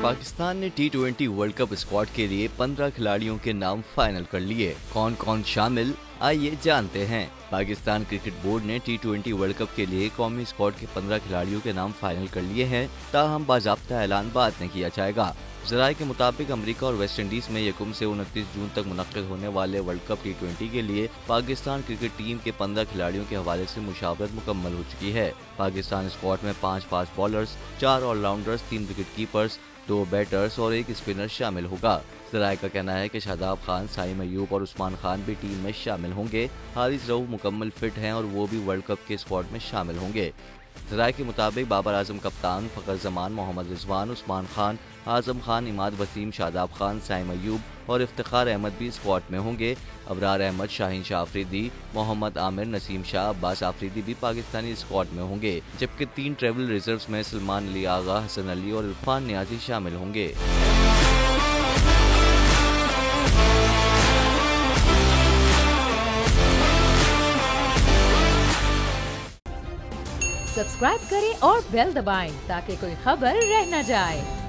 पाकिस्तान ने T20 world cup squad के लिए 15 खिलाड़ियों के नाम फाइनल कर लिए। कौन कौन शामिल, आइए जानते हैं। पाकिस्तान क्रिकेट बोर्ड ने T20 वर्ल्ड कप के लिए कौमी स्क्वाड के 15 खिलाड़ियों के नाम फाइनल कर लिए हैं, ताहम बाज़ाब्ता ऐलान बाद में किया जाएगा। ज़राए के मुताबिक अमेरिका और वेस्ट इंडीज में 1 से 29 जून तक मुनक्किद होने वाले वर्ल्ड कप T20 के लिए पाकिस्तान क्रिकेट टीम के 15 खिलाड़ियों के हवाले से मुशावरत मुकम्मल हो चुकी है। पाकिस्तान स्क्वाड में 5 fast bowlers, 4 allrounders, 3 wicket keepers, 2 batters और 1 स्पिनर शामिल होगा। ज़राए का कहना है कि शादाब खान, साइम अयूब और उस्मान खान भी टीम में शामिल होंगे। हारिस रऊफ मुकम्मल फिट हैं और वो भी वर्ल्ड कप के स्क्वाड में शामिल होंगे। ज़राए के मुताबिक बाबर आजम कप्तान, फ़खर जमान, मोहम्मद रिजवान, उस्मान खान, आजम खान, इमाद वसीम, शादाब खान, साइम अयूब और इफ्तिखार अहमद भी स्क्वाड में होंगे। अबरार अहमद, शाहीन शाह अफरीदी, मोहम्मद आमिर, नसीम शाह, अब्बास आफरीदी भी पाकिस्तानी स्क्वाड में होंगे, जबकि 3 ट्रेवल रिजर्व्स में सलमान अली आगा, हसन अली और इरफान नियाजी शामिल होंगे। सब्सक्राइब करें और बेल दबाएं ताकि कोई खबर रह न जाए।